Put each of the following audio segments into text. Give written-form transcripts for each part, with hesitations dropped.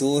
2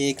1